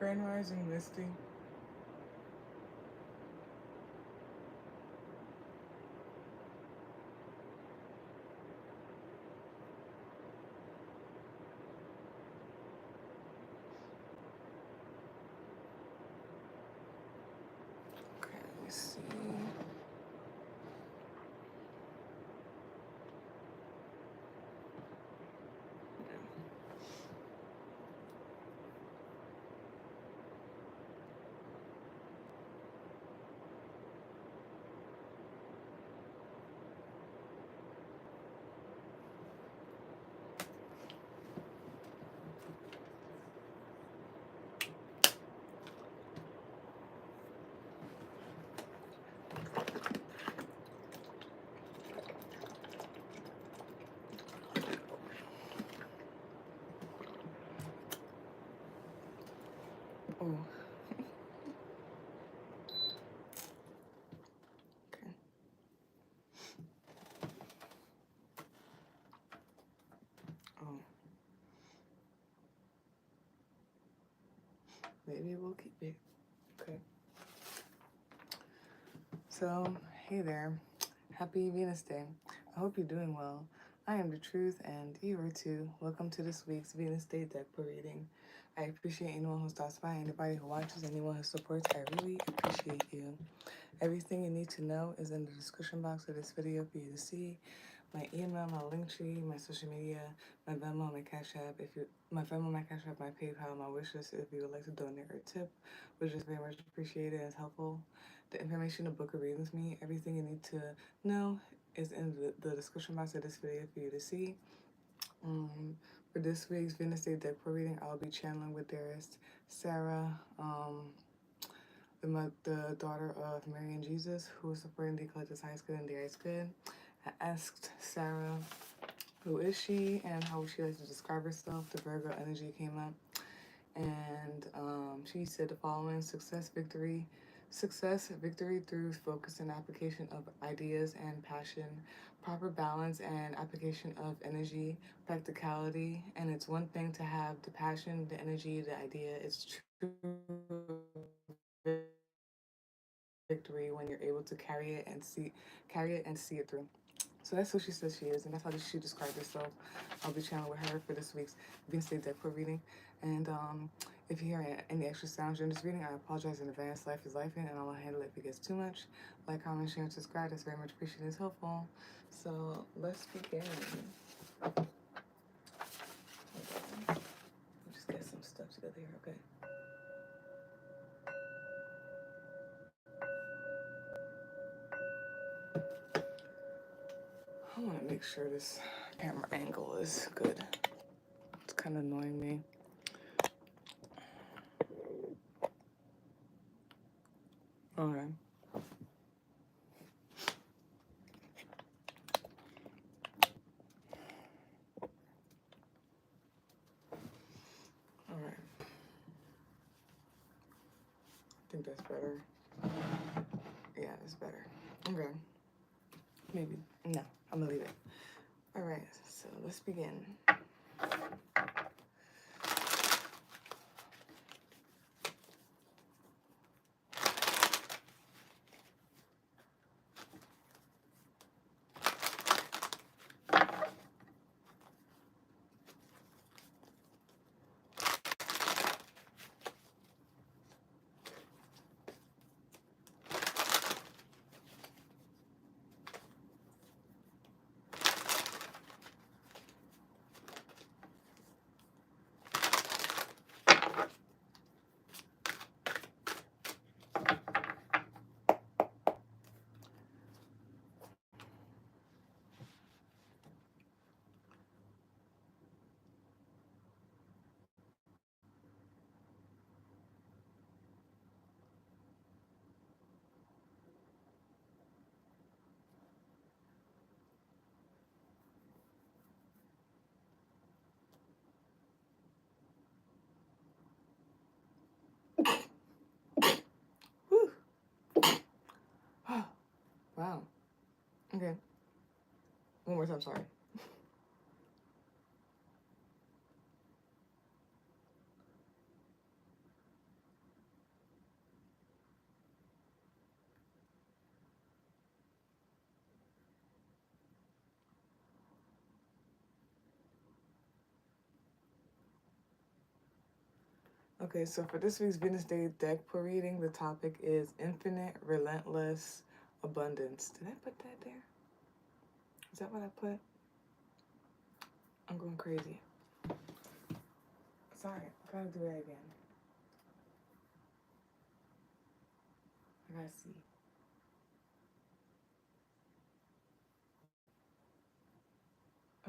Grand Rising Misty. Okay, let me see. Oh. Okay. Oh. Maybe we'll keep it. Okay. So, hey there. Happy Venus Day. I hope you're doing well. I am the truth, and you are too. Welcome to this week's Venus Day deck reading. I appreciate anyone who stops by, anybody who watches, anyone who supports. I really appreciate you. Everything you need to know is in the description box of this video for you to see. My email, my link tree, my social media, my Venmo, my Cashapp, my Venmo, my Cashapp, my PayPal, my wishlist if you would like to donate or tip, which is very much appreciated and is helpful. The information to book a reading with me, everything you need to know is in the description box of this video for you to see. For this week's Venus Day deck reading, I'll be channeling with dearest Sarah, the daughter of Mary and Jesus, who is supporting the collector's highest good and the highest good. I asked Sarah, who is she and how would she like to describe herself? The Virgo energy came up, and she said the following: success, victory through focus and application of ideas and passion, proper balance and application of energy, practicality, and it's one thing to have the passion, the energy, the idea. It's true victory when you're able to carry it and see it through. So that's who she says she is, and that's how she described herself. I'll be channeling with her for this week's Venus Day deck reading. And if you hear any extra sounds during this reading, I apologize in advance. Life is life, and I will handle it if it gets too much. Like, comment, share, and subscribe. That's very much appreciated. It's helpful. So let's begin. Just get some stuff together here, okay? I want to make sure this camera angle is good. It's kind of annoying me. Okay. All right. I think that's better. Yeah, that's better. Okay. Maybe. No, I'm gonna leave it. All right, so let's begin. Whew. Wow. Okay. One more time, sorry. Okay, so for this week's Venusday deck reading, the topic is infinite, relentless abundance. Did I put that there? Is that what I put? I'm going crazy. Sorry, I gotta do that again. I gotta see.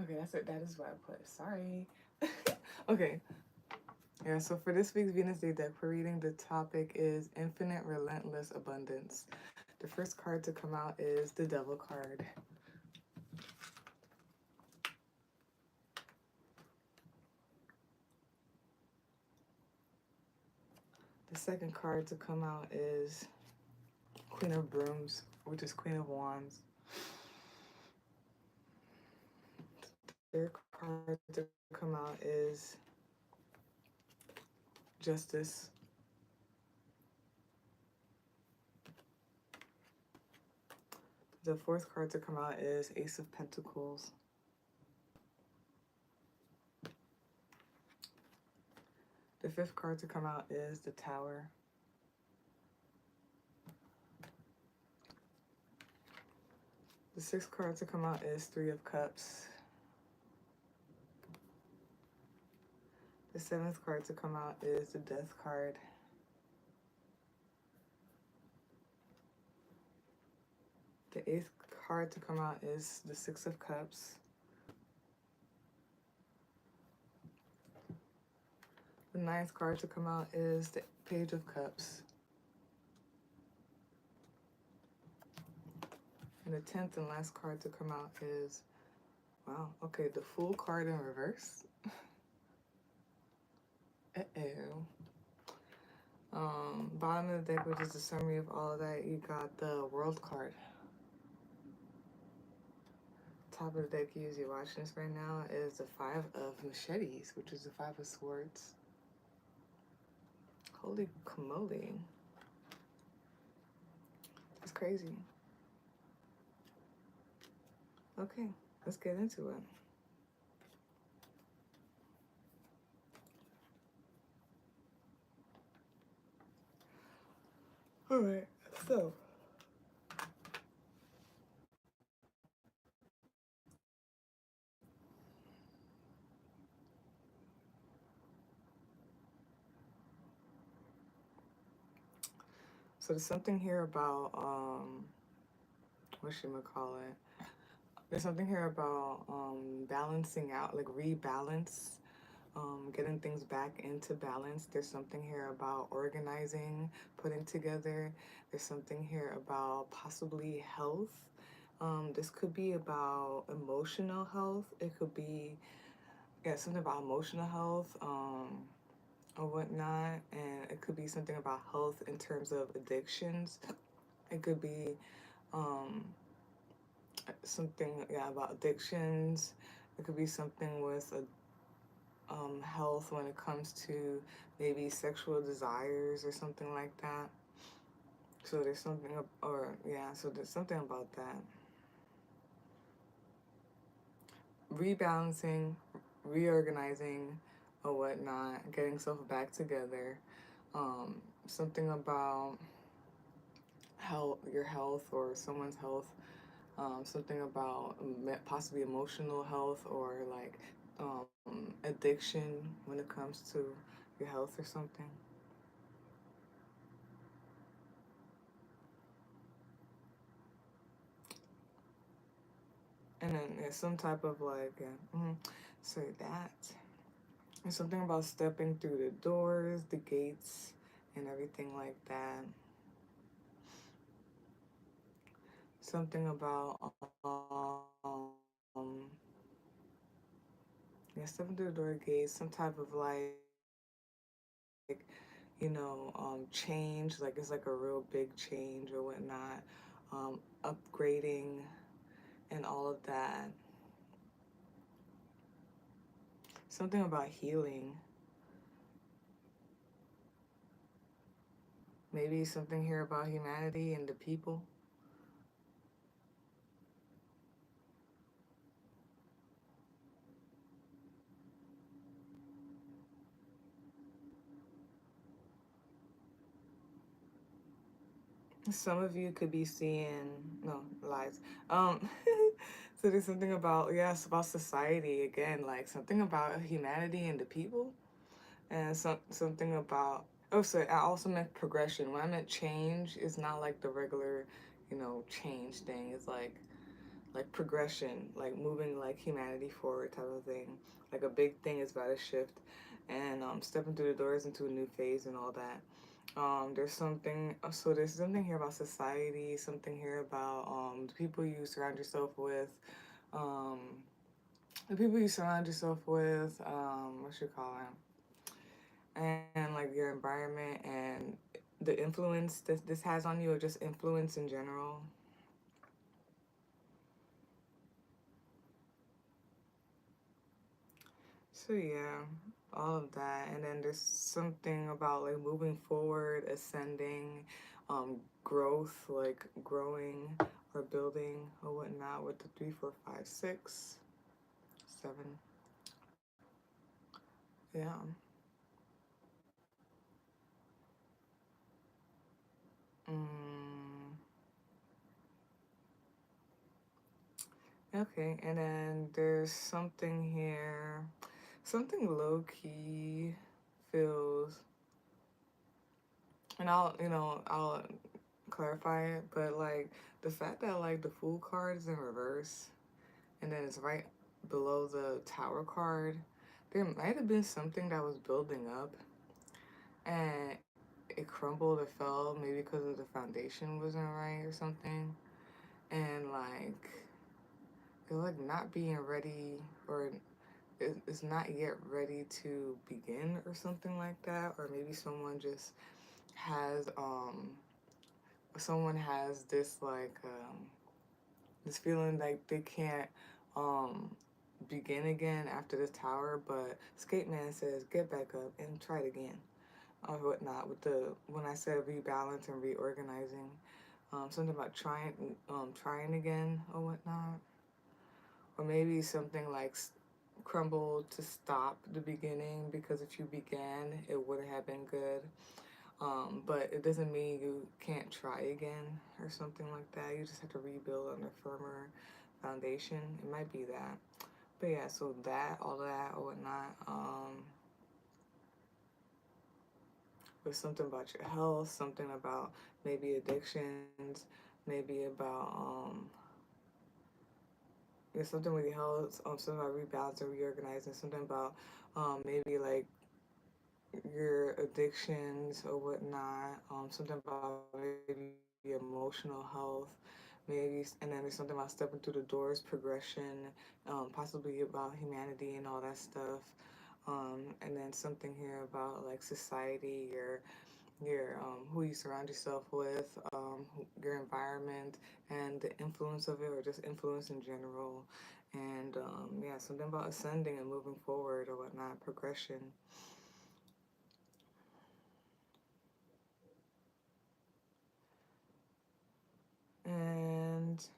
Okay, that's it. That is what I put. Sorry. Okay. Yeah, so for this week's Venusday deck reading, the topic is infinite, relentless abundance. The first card to come out is the Devil card. The second card to come out is Queen of Brooms, which is Queen of Wands. The third card to come out is Justice. The fourth card to come out is Ace of Pentacles. The fifth card to come out is the Tower. The sixth card to come out is Three of Cups. The seventh card to come out is the Death card. The eighth card to come out is the Six of Cups. The ninth card to come out is the Page of Cups. And the 10th and last card to come out is, wow, okay, the Fool card in reverse. Uh-oh. Bottom of the deck, which is the summary of all of that, you got the World card. Top of the deck, you you're watching this right now, is the Five of Machetes, which is the Five of Swords. Holy camoli. That's crazy. Okay, let's get into it. All right, so there's something here about what should we call it? There's something here about balancing out, like rebalance, getting things back into balance. There's something here about organizing, putting together. There's something here about possibly health. This could be about emotional health. It could be, yeah, something about emotional health or whatnot. And it could be something about health in terms of addictions. It could be something, yeah, about addictions. It could be something with health when it comes to maybe sexual desires or something like that. So there's something, so there's something about that. Rebalancing, reorganizing, or whatnot, getting stuff back together. Something about health, your health or someone's health. Something about possibly emotional health or like addiction when it comes to your health or something. And then there's some type of like, so that. There's something about stepping through the doors, the gates, and everything like that. Something about, stepping through the door gates, some type of like, change, like it's like a real big change or whatnot, upgrading and all of that. Something about healing. Maybe something here about humanity and the people. some of you could be seeing, no, lies. So there's something about, yes, about society again, like something about humanity and the people, and something about, oh, so I also meant progression. When I meant change, it's not like the regular, change thing. It's like progression, like moving like humanity forward type of thing. Like a big thing is about to shift, and stepping through the doors into a new phase and all that. There's something here about society, something here about the people you surround yourself with, um, what you call it, and like your environment and the influence that this has on you, or just influence in general. So yeah, all of that, and then there's something about like moving forward, ascending, growth, like growing or building or whatnot with the 3, 4, 5, 6, 7. Yeah. Mm, okay, and then there's something here, something low key feels, and I'll clarify it, but like the fact that like the Fool card is in reverse and then it's right below the Tower card, there might have been something that was building up and it crumbled or fell, maybe because of the foundation wasn't right or something, and like it like not being ready, or it's not yet ready to begin or something like that, or maybe has um someone has this like this feeling like they can't um begin again after this tower, but Skate Man says get back up and try it again or whatnot. With the when I said rebalance and reorganizing, something about trying again or whatnot, or maybe something like crumble to stop the beginning, because if you began it would have been good, but it doesn't mean you can't try again or something like that. You just have to rebuild on a firmer foundation. It might be that. But yeah, so that, all that or whatnot. There's something about your health, something about maybe addictions, maybe about there's something with your health, something about rebalancing, reorganizing, something about maybe like your addictions or whatnot, something about maybe emotional health, maybe, and then there's something about stepping through the doors, progression, possibly about humanity and all that stuff, and then something here about like society, your who you surround yourself with, your environment, and the influence of it, or just influence in general, and yeah, something about ascending and moving forward or whatnot, progression. And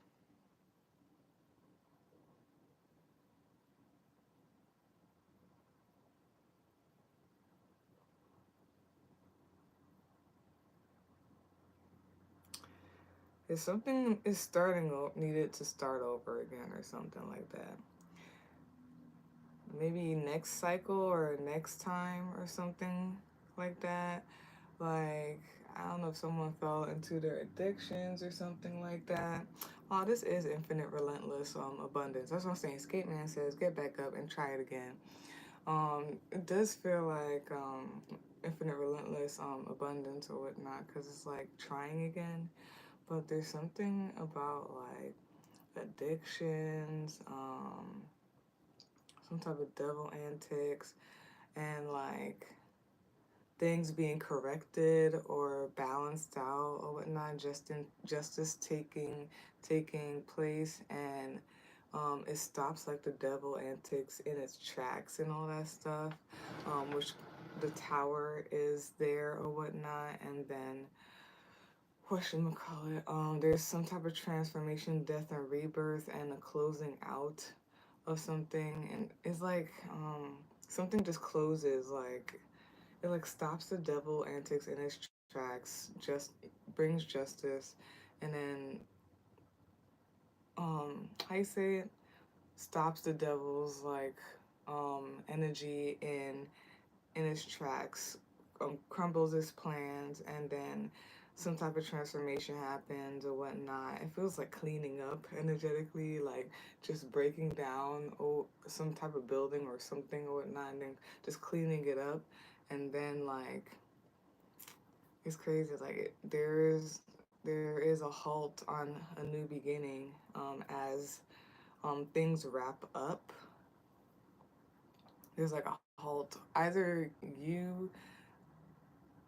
if something is needed to start over again or something like that, maybe next cycle or next time or something like that. Like, I don't know if someone fell into their addictions or something like that. Oh, this is infinite, relentless abundance. That's what I'm saying. Skate Man says, get back up and try it again. It does feel like infinite, relentless abundance or whatnot, because it's like trying again. But there's something about like addictions, some type of devil antics, and like things being corrected or balanced out or whatnot, justice taking place, and it stops like the devil antics in its tracks and all that stuff, which the tower is there or whatnot, and then whatchamacallit, there's some type of transformation, death and rebirth, and a closing out of something, and it's like something just closes, like it like stops the devil antics in its tracks, brings justice, and then how you say it, stops the devil's like energy in its tracks, crumbles his plans, and then some type of transformation happens or whatnot. It feels like cleaning up energetically, like just breaking down some type of building or something or whatnot, and then just cleaning it up. And then like it's crazy. Like there is a halt on a new beginning as things wrap up. There's like a halt. Either you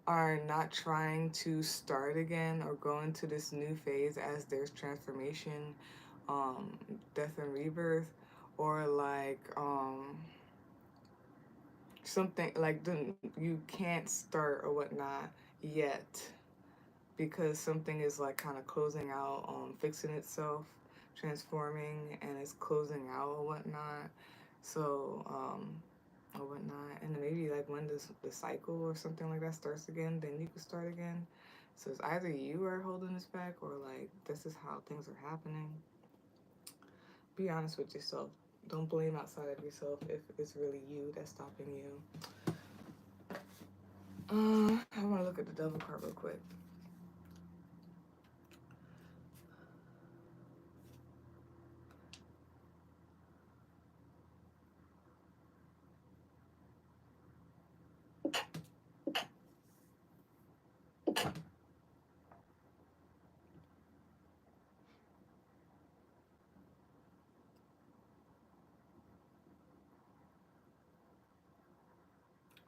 are not trying to start again or go into this new phase as there's transformation, death and rebirth, or like something like you can't start or whatnot yet because something is like kind of closing out, fixing itself, transforming, and it's closing out or whatnot. So or whatnot, and then maybe like when the cycle or something like that starts again, then you can start again. So it's either you are holding this back or like this is how things are happening. Be honest with yourself. Don't blame outside of yourself if it's really you that's stopping you. I want to look at the devil card real quick.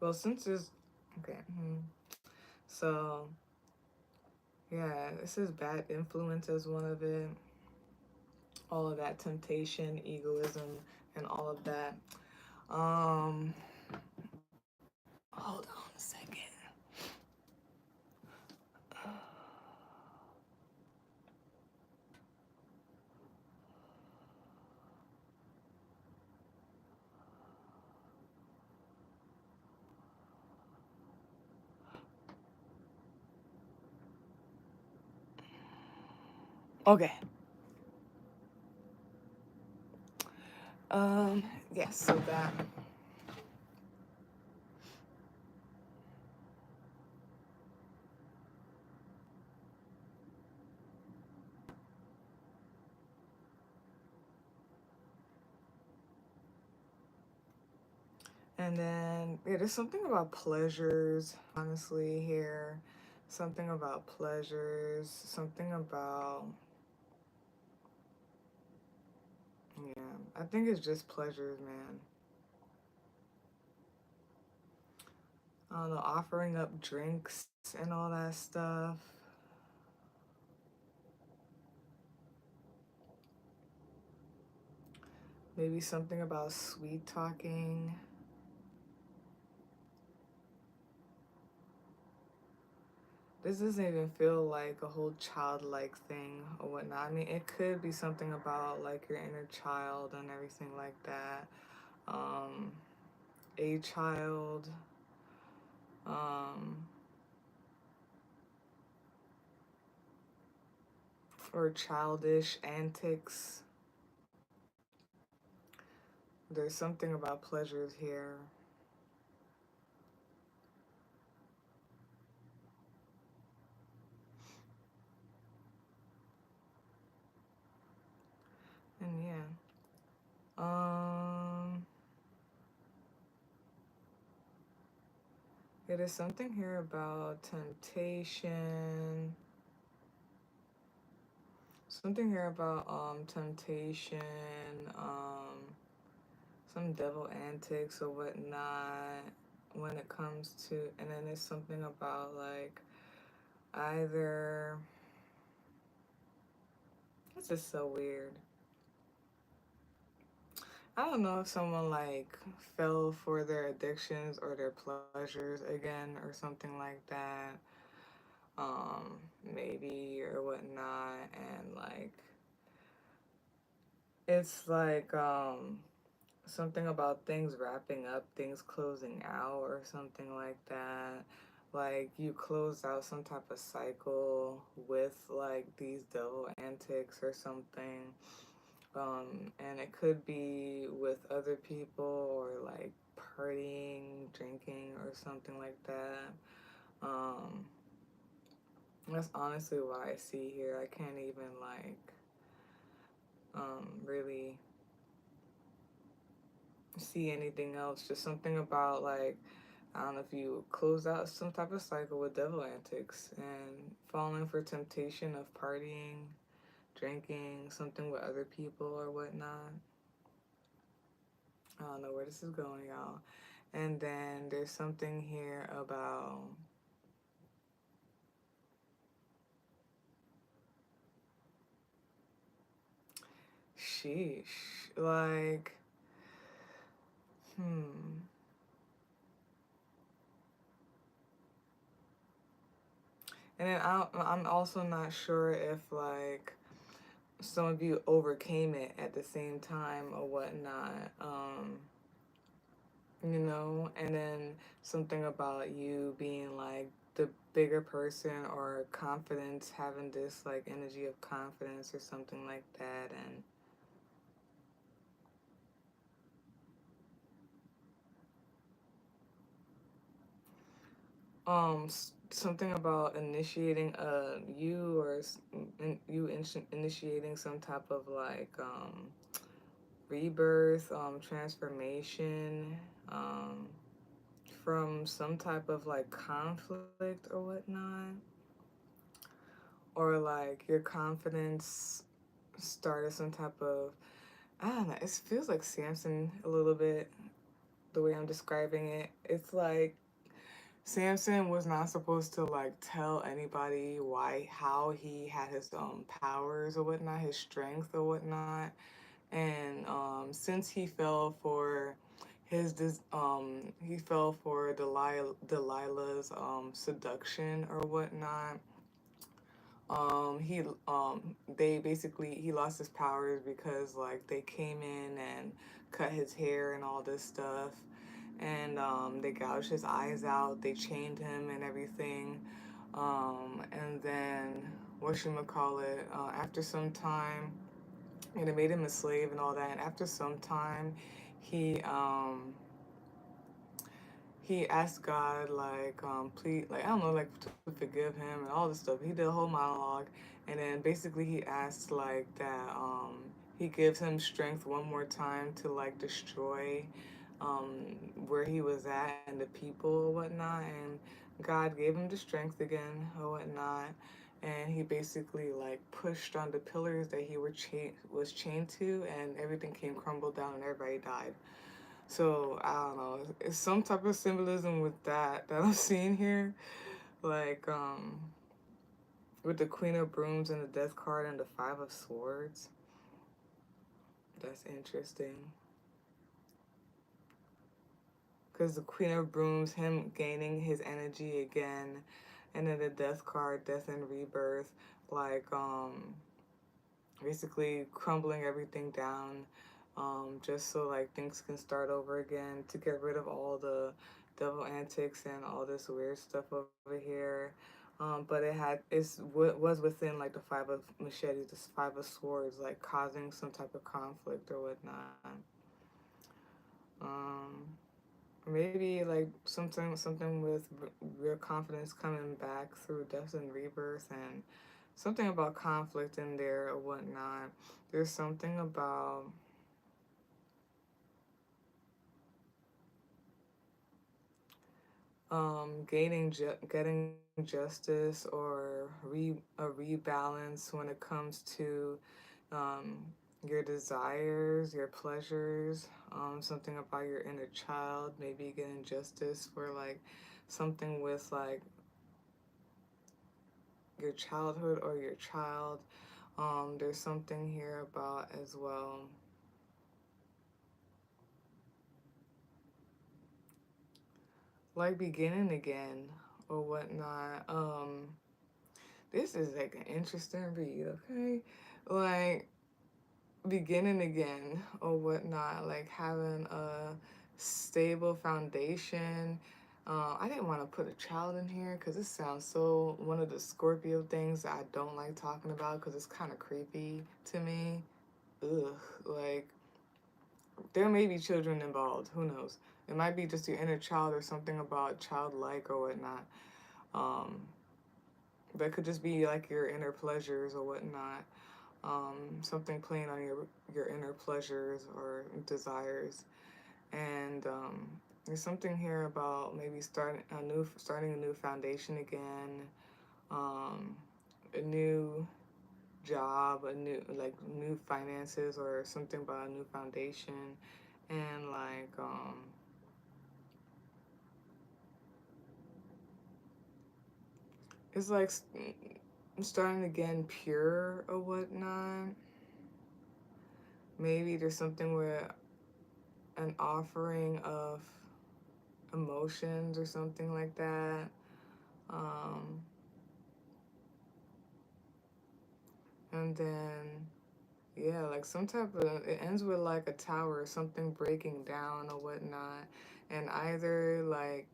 Well, since it's okay, so yeah, this is bad influence as one of it. All of that temptation, egoism, and all of that. Hold on a second. Okay. Yes, so that. And then, yeah, there's something about pleasures, honestly, here. Something about pleasures, something about, yeah, I think it's just pleasures, man. I don't know, offering up drinks and all that stuff. Maybe something about sweet talking. This doesn't even feel like a whole childlike thing or whatnot. I mean, it could be something about like your inner child and everything like that. A child. Um, or childish antics. There's something about pleasures here. And yeah. Yeah, there's something here about temptation. Something here about temptation, some devil antics or whatnot when it comes to, and then there's something about like either, this is so weird. I don't know if someone like fell for their addictions or their pleasures again or something like that. Maybe or whatnot, and like it's like something about things wrapping up, things closing out or something like that. like you closed out some type of cycle with like these devil antics or something. And it could be with other people or like partying, drinking, or something like that. Um, that's honestly what I see here. I can't even like really see anything else. Just something about like, I don't know, if you close out some type of cycle with devil antics and falling for temptation of partying, drinking, something with other people or whatnot. I don't know where this is going, y'all. And then there's something here about sheesh. Like, hmm. And then I'm also not sure if like some of you overcame it at the same time or whatnot. You know, and then something about you being like the bigger person or confidence, having this like energy of confidence or something like that. And something about initiating you or initiating some type of like rebirth, transformation, um from some type of like conflict or whatnot, or like your confidence started some type of, I don't know, it feels like Samson a little bit, the way I'm describing it. It's like Samson was not supposed to like tell anybody how he had his powers or whatnot, his strength or whatnot. And since he fell for he fell for Delilah's seduction or whatnot. He they basically, he lost his powers because like they came in and cut his hair and all this stuff, and they gouged his eyes out, they chained him and everything. And then whatchamacallit, after some time, and it made him a slave and all that. And after some time, he um he asked God like please, like I don't know, like to forgive him and all this stuff. He did a whole monologue, and then basically he asked like that he gives him strength one more time to like destroy where he was at and the people or whatnot. And God gave him the strength again or whatnot. And he basically like pushed on the pillars that he was chained to, and everything came crumbled down and everybody died. So I don't know. It's some type of symbolism with that I'm seeing here. Like with the Queen of Brooms and the Death card and the Five of Swords. That's interesting. Because the Queen of Brooms, him gaining his energy again, and then the Death card, Death and Rebirth, like basically crumbling everything down, just so like things can start over again, to get rid of all the devil antics and all this weird stuff over here. But was within like the Five of Machetes, the Five of Swords, like causing some type of conflict or whatnot. Um, Maybe like something with real confidence coming back through death and rebirth, and something about conflict in there or whatnot. There's something about getting justice or a rebalance when it comes to um, your desires, your pleasures, something about your inner child, maybe getting justice for like something with like your childhood or your child. There's something here about as well. Like beginning again or whatnot. This is like an interesting read, okay? Like beginning again or whatnot, like having a stable foundation, I didn't want to put a child in here because it sounds so one of the Scorpio things that I don't like talking about because it's kind of creepy to me. Ugh, like there may be children involved. Who knows? It might be just your inner child or something about childlike or whatnot. Um, that could just be like your inner pleasures or whatnot. Something playing on your inner pleasures or desires, and there's something here about maybe starting a new foundation again, a new job, a new finances or something about a new foundation, and like it's like starting again pure or whatnot. Maybe there's something where an offering of emotions or something like that. Um, and then, yeah, like some type of, it ends with like a tower, something breaking down or whatnot. And either like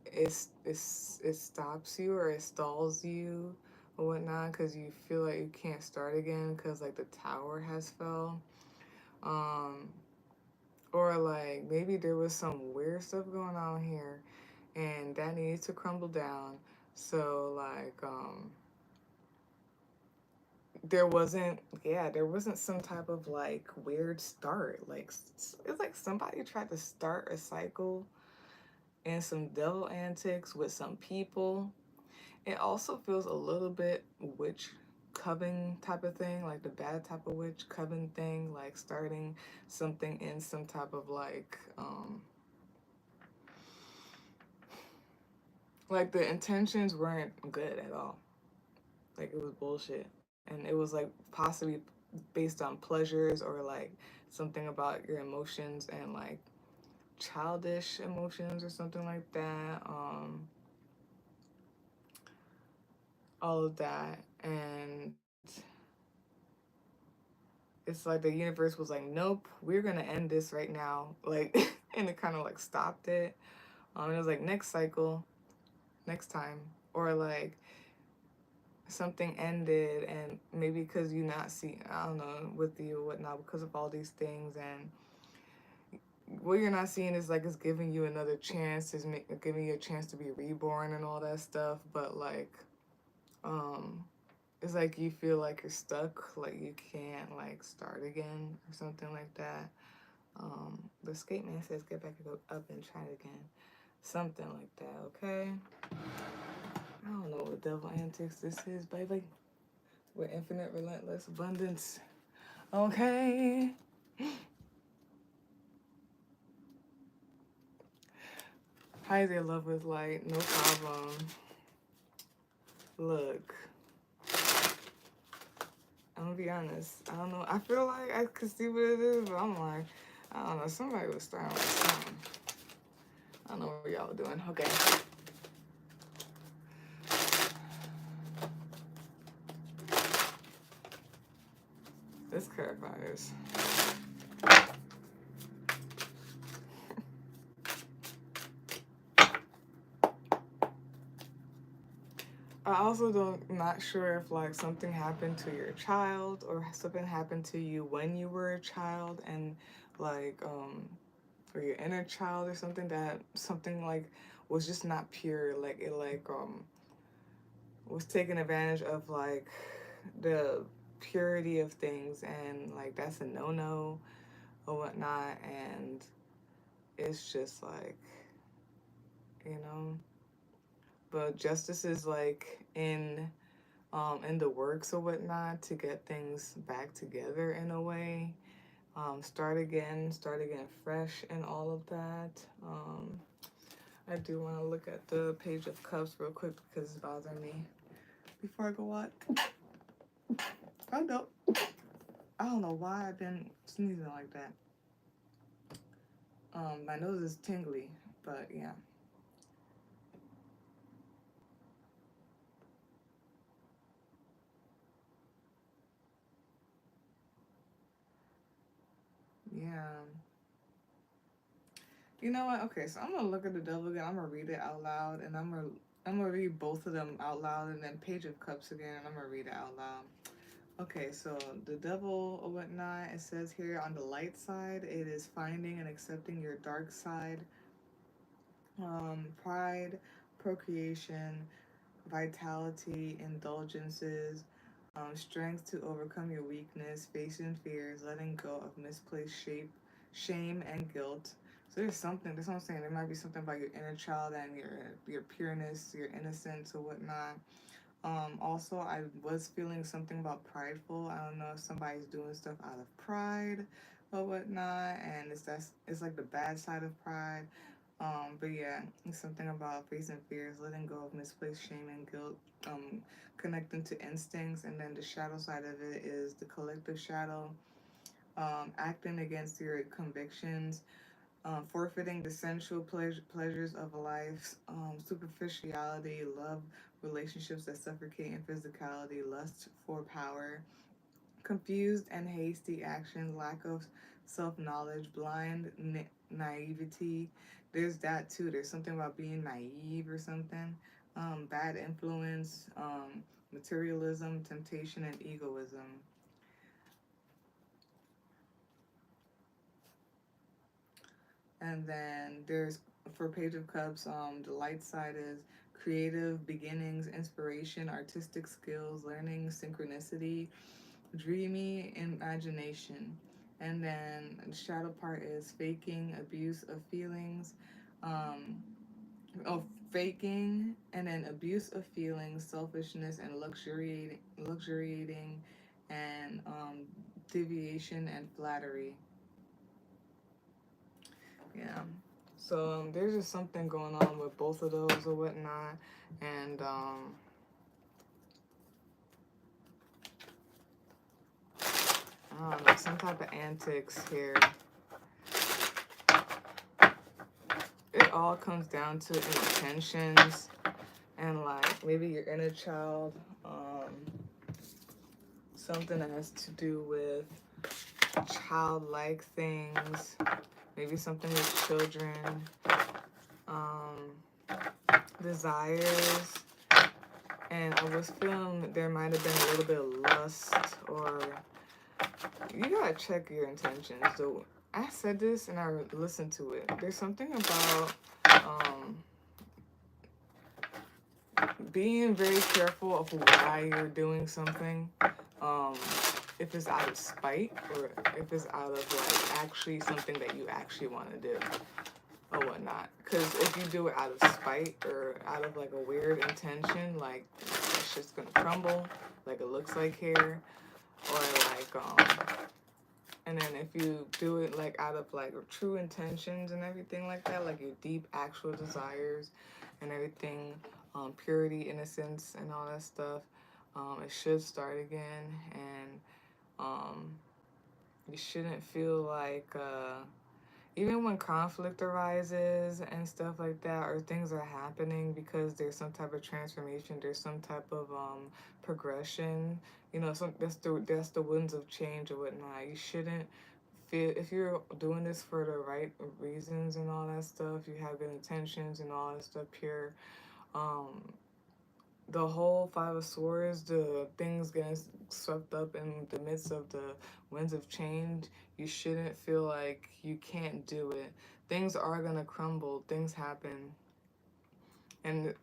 it stops you or it stalls you or whatnot because you feel like you can't start again because like the tower has fell. Um, or like maybe there was some weird stuff going on here and that needs to crumble down. So like there wasn't some type of like weird start. Like it's like somebody tried to start a cycle and some devil antics with some people. It also feels a little bit witch coven type of thing, like the bad type of witch coven thing, like starting something in some type of like the intentions weren't good at all. Like it was bullshit. And it was like possibly based on pleasures or like something about your emotions and like childish emotions or something like that. All of that. And it's like the universe was like, nope, we're gonna end this right now. Like, and it kind of like stopped it. It was like next cycle, next time. Or like something ended and maybe because you not see, I don't know, with you or whatnot, because of all these things, and what you're not seeing is like it's giving you another chance, is giving you a chance to be reborn and all that stuff, but like um it's like you feel like you're stuck, like you can't like start again or something like that. The escape man says get back and go up and try it again, something like that. Okay, I don't know what devil antics this is, baby. With infinite relentless abundance. Okay. Hi there, love with light. No problem. Look, I'm gonna be honest. I don't know. I feel like I could see what it is, but I'm like, I don't know. Somebody was starting with something. I don't know what y'all doing. Okay. This clarifies. I also not sure if like something happened to your child or something happened to you when you were a child and like or your inner child or something, that something like was just not pure, like it like was taking advantage of like the purity of things, and like that's a no-no or whatnot, and it's just like, you know, but justice is like in the works or whatnot to get things back together in a way. Start again fresh and all of that. I do want to look at the Page of Cups real quick because it's bothering me before I go out. Oh no, I don't know why I've been sneezing like that. My nose is tingly, but yeah. Yeah. You know what? Okay, so I'm gonna look at the devil again. I'm gonna read it out loud, and I'm gonna read both of them out loud, and then Page of Cups again, and I'm gonna read it out loud. Okay, so the devil or whatnot, it says here on the light side, it is finding and accepting your dark side, pride, procreation, vitality, indulgences, strength to overcome your weakness, facing fears, letting go of misplaced shame, and guilt. So there's something. That's what I'm saying. There might be something about your inner child and your pureness, your innocence, or whatnot. Also, I was feeling something about prideful. I don't know if somebody's doing stuff out of pride or whatnot, and it's like the bad side of pride. But yeah, it's something about facing fears, letting go of misplaced shame and guilt, connecting to instincts, and then the shadow side of it is the collective shadow, acting against your convictions, forfeiting the sensual pleasures of life, superficiality, love, relationships that suffocate in physicality, lust for power, confused and hasty actions, lack of self knowledge, blind naivety. There's that too. There's something about being naive or something. Bad influence, materialism, temptation, and egoism. And then there's for Page of Cups, the light side is creative beginnings, inspiration, artistic skills, learning, synchronicity, dreamy imagination. And then the shadow part is faking, abuse of feelings, um, oh, faking, and then abuse of feelings, selfishness, and luxuriating, and deviation and flattery. Yeah. So there's just something going on with both of those or whatnot, and I don't know, some type of antics here. It all comes down to intentions and like maybe your inner child, something that has to do with childlike things, maybe something with children, desires. And I was feeling there might have been a little bit of lust, or you gotta check your intentions. So I said this and I listened to it. There's something about being very careful of why you're doing something. If it's out of spite or if it's out of like actually something that you actually want to do or whatnot. Because if you do it out of spite or out of like a weird intention, like it's just gonna crumble, like it looks like here, or like and then if you do it like out of like true intentions and everything like that, like your deep actual desires and everything, purity, innocence, and all that stuff, it should start again. And you shouldn't feel like even when conflict arises and stuff like that, or things are happening because there's some type of transformation, there's some type of progression, you know, that's the winds of change or whatnot. You shouldn't feel, if you're doing this for the right reasons and all that stuff, you have good intentions and all that stuff, pure. um the whole Five of Swords, the things getting swept up in the midst of the winds of change, you shouldn't feel like you can't do it. Things are gonna crumble, things happen, and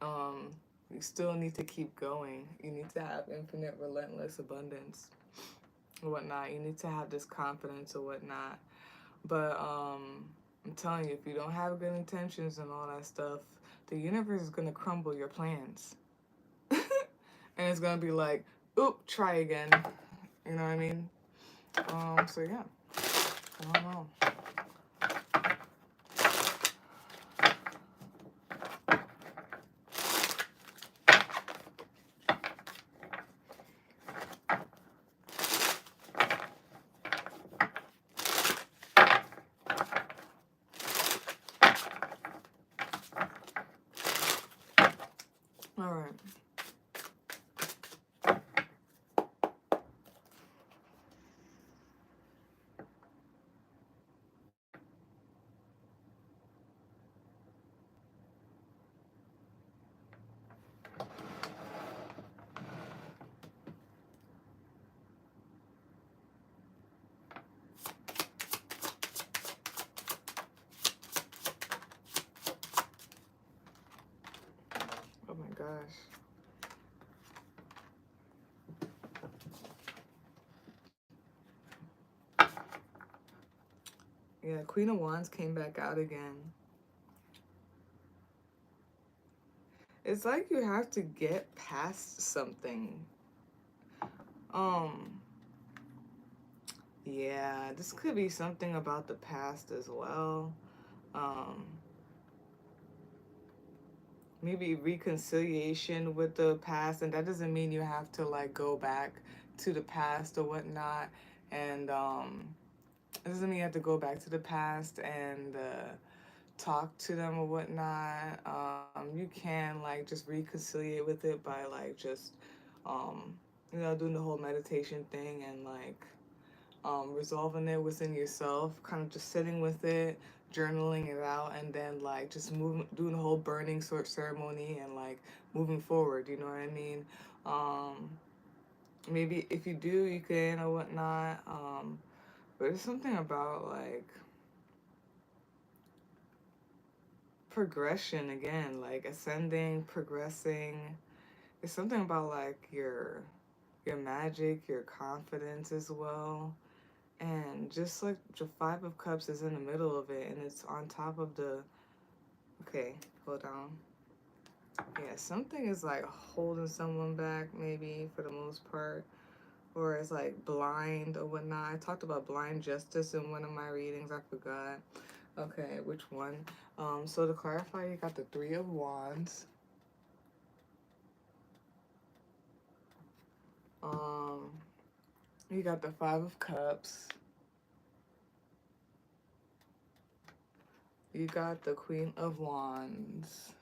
you still need to keep going. You need to have infinite, relentless abundance or whatnot. You need to have this confidence or whatnot. But I'm telling you, if you don't have good intentions and all that stuff, the universe is gonna crumble your plans. And it's gonna be like, oop, try again. You know what I mean? So yeah. I don't know. All right. Yeah, Queen of Wands came back out again. It's like you have to get past something. Yeah, this could be something about the past as well. Maybe reconciliation with the past, and that doesn't mean you have to like go back to the past or whatnot. And it doesn't mean you have to go back to the past and talk to them or whatnot. You can like just reconciliate with it by like just you know, doing the whole meditation thing and like resolving it within yourself, kind of just sitting with it, journaling it out, and then like just moving, doing the whole burning sort ceremony and like moving forward. You know what I mean? Maybe if you do, you can or whatnot. But there's something about like progression again, like ascending, progressing. It's something about like your magic, your confidence as well. And just like the Five of Cups is in the middle of it and it's on top of the, okay, hold on. Yeah, something is like holding someone back maybe for the most part. Or it's like blind or whatnot. I talked about blind justice in one of my readings. I forgot. Okay, which one? So to clarify, you got the Three of Wands. You got the Five of Cups. You got the Queen of Wands.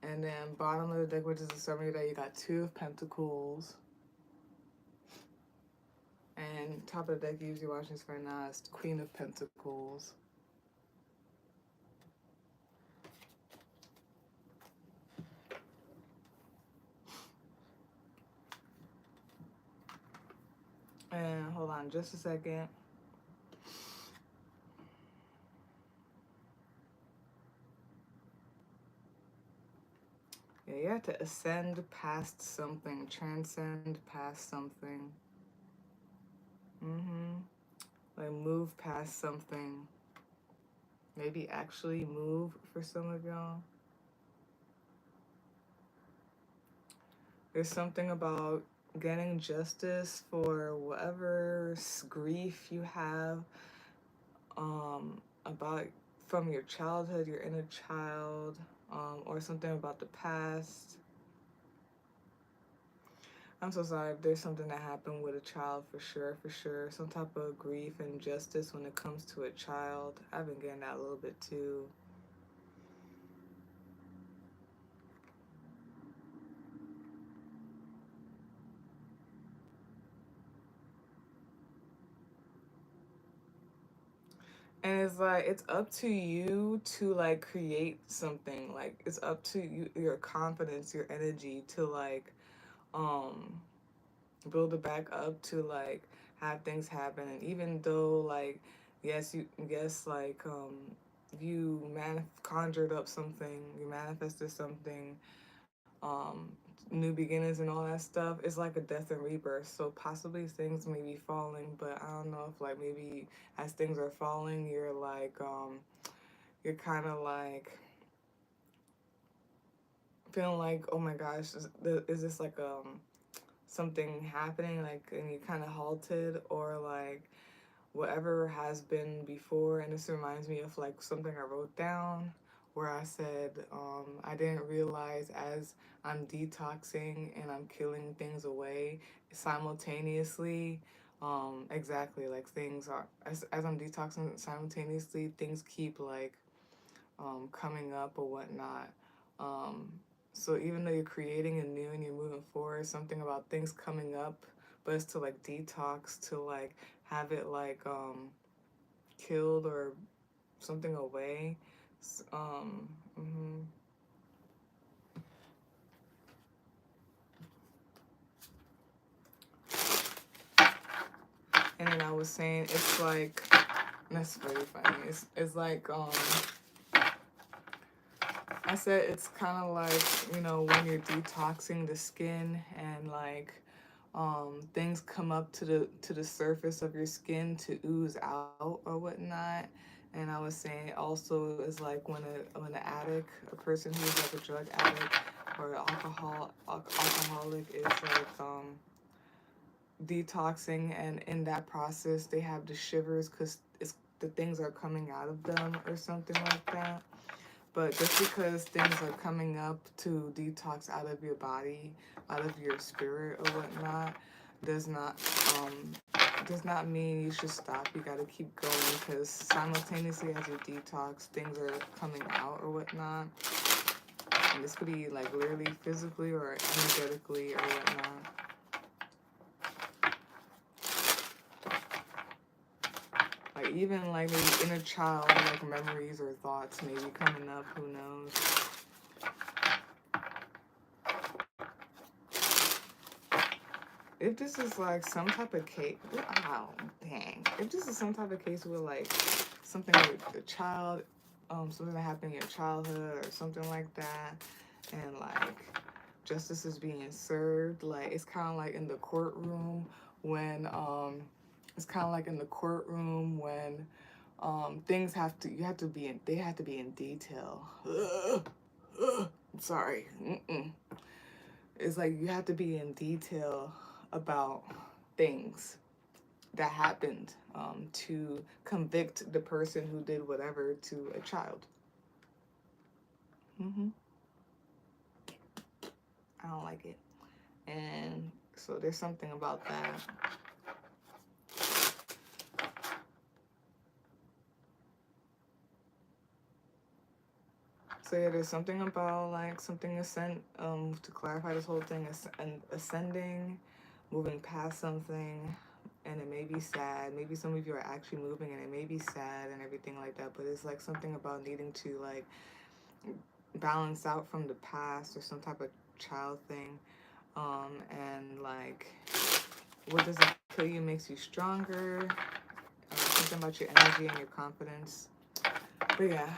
And then bottom of the deck, which is the summary that you got Two of Pentacles. And top of the deck, usually watching this right now, is Queen of Pentacles. And hold on just a second. Yeah, you have to ascend past something, transcend past something. Like move past something. Maybe actually move for some of y'all. There's something about getting justice for whatever grief you have about from your childhood, your inner child, or something about the past. I'm so sorry if there's something that happened with a child, for sure. Some type of grief and justice when it comes to a child. I've been getting that a little bit too. And it's like, it's up to you to like create something. Like it's up to you, your confidence, your energy to like build it back up to like have things happen. And even though like yes like you conjured up something, you manifested something, new beginnings and all that stuff, it's like a death and rebirth. So possibly things may be falling, but I don't know if like maybe as things are falling, you're like you're kind of like feeling like, oh my gosh, is this like something happening, like, and you kind of halted, or like whatever has been before. And this reminds me of like something I wrote down where I said, I didn't realize as I'm detoxing and I'm killing things away simultaneously, exactly, like things are, as I'm detoxing simultaneously, things keep like coming up or whatnot. Um, so even though you're creating anew and you're moving forward, something about things coming up, but it's to like detox, to like have it like killed or something away. Mm-hmm. And then I was saying, it's like, that's very funny. It's like I said, it's kind of like, you know, when you're detoxing the skin and like things come up to the surface of your skin to ooze out or whatnot. And I was saying also is like when an addict, a person who's like a drug addict or an alcoholic is like detoxing, and in that process they have the shivers because the things are coming out of them or something like that. But just because things are coming up to detox out of your body, out of your spirit or whatnot, does not mean you should stop. You gotta keep going, because simultaneously as you detox, things are coming out or whatnot. And this could be like literally physically or energetically or whatnot. Like even like maybe inner child like memories or thoughts maybe coming up, who knows. If this is like some type of case, wow, dang. If this is some type of case where like something with the child, something that happened in your childhood or something like that, and like justice is being served, like it's kind of like in the courtroom when things have to, they have to be in detail. I'm sorry. It's like you have to be in detail about things that happened to convict the person who did whatever to a child. I don't like it. And so there's something about that. So yeah, there's something about like something to clarify this whole thing, is ascending, moving past something, and it may be sad. Maybe some of you are actually moving and it may be sad and everything like that, but it's like something about needing to like balance out from the past or some type of child thing. And like what doesn't kill you makes you stronger. Something about your energy and your confidence. But yeah.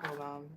Hold on.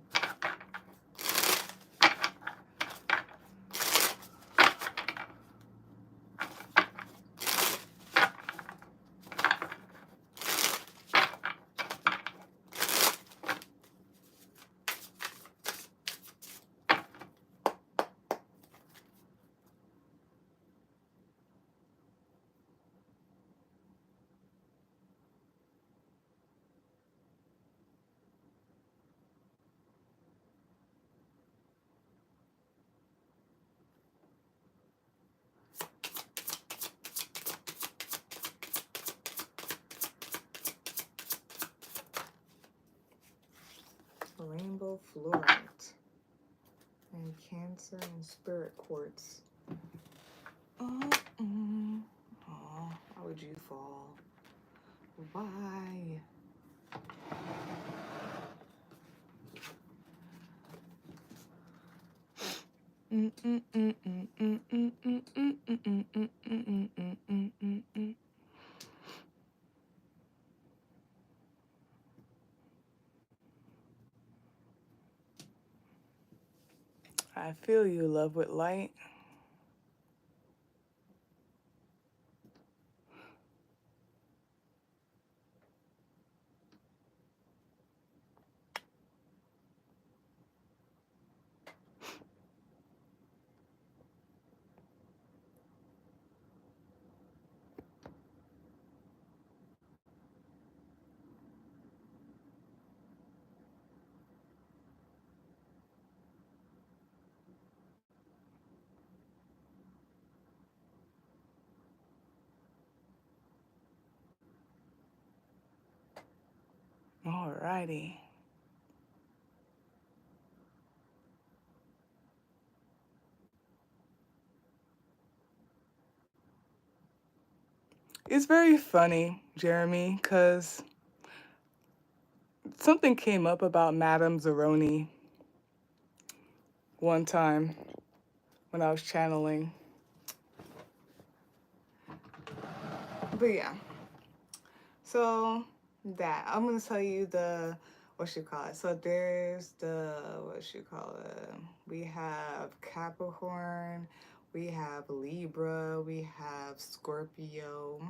Rainbow fluorite and Cancer and spirit quartz. Oh, why would you fall? Why? I feel you, love with light. Alrighty. It's very funny, Jeremy, because something came up about Madame Zeroni one time when I was channeling. But yeah. So that I'm gonna tell you what you call it? So there's the, what you call it? We have Capricorn, we have Libra, we have Scorpio,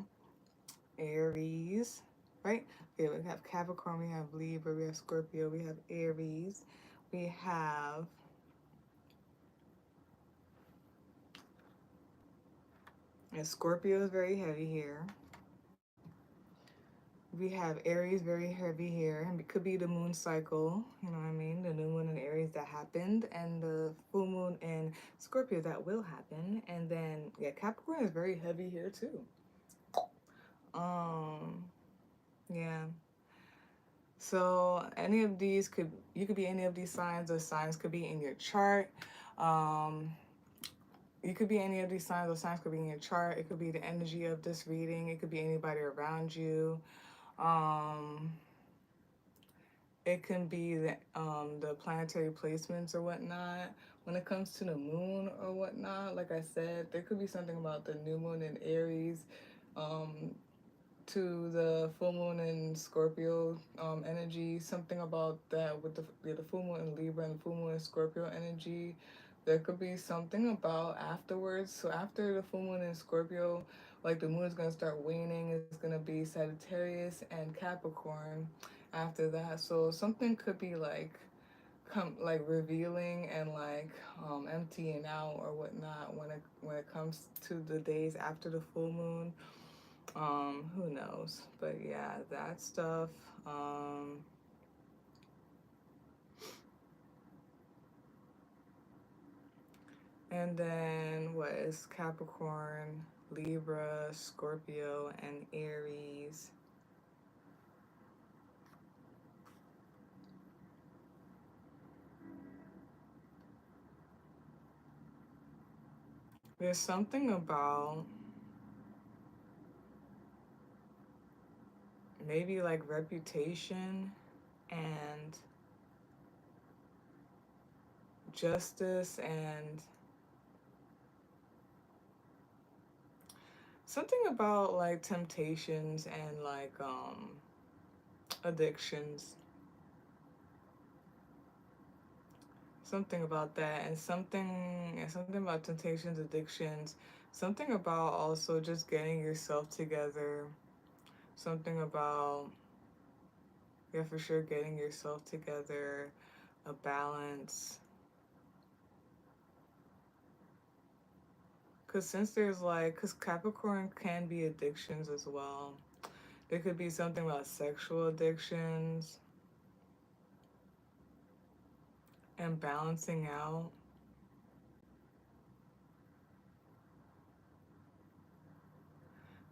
Aries, right? Yeah, we have Capricorn, we have Libra, we have Scorpio, we have Aries, we have, and Scorpio is very heavy here. We have Aries very heavy here, and it could be the moon cycle, you know what I mean? The new moon in Aries that happened, and the full moon in Scorpio that will happen. And then, yeah, Capricorn is very heavy here too. Um, yeah. So any of these could, you could be any of these signs, or signs could be in your chart. Um, you could be any of these signs, or signs could be in your chart. It could be the energy of this reading. It could be anybody around you. Um, it can be the planetary placements or whatnot. When it comes to the moon or whatnot, like I said, there could be something about the new moon in Aries, um, to the full moon in Scorpio energy, something about that with the full moon in Libra and the full moon in Scorpio energy. There could be something about afterwards. So after the full moon in Scorpio, like the moon is going to start waning. It's going to be Sagittarius and Capricorn after that. So something could be like like revealing and like emptying out or whatnot when it comes to the days after the full moon. Who knows? But yeah, that stuff. Um, and then what is Capricorn, Libra, Scorpio, and Aries? There's something about maybe like reputation and justice and something about like temptations and like addictions. Something about that, and something about temptations, addictions, something about also just getting yourself together, something about, yeah, for sure, getting yourself together, a balance. Because since there's like, because Capricorn can be addictions as well. There could be something about sexual addictions and balancing out.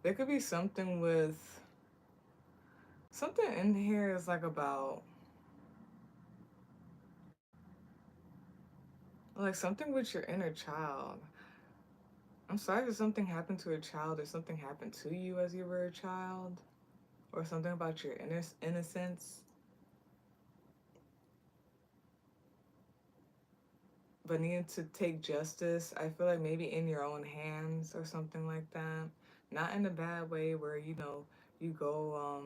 There could be something with, something in here is like about, like something with your inner child. I'm sorry if something happened to a child or something happened to you as you were a child, or something about your innocence, but needing to take justice. I feel like maybe in your own hands or something like that. Not in a bad way where, you know, you go,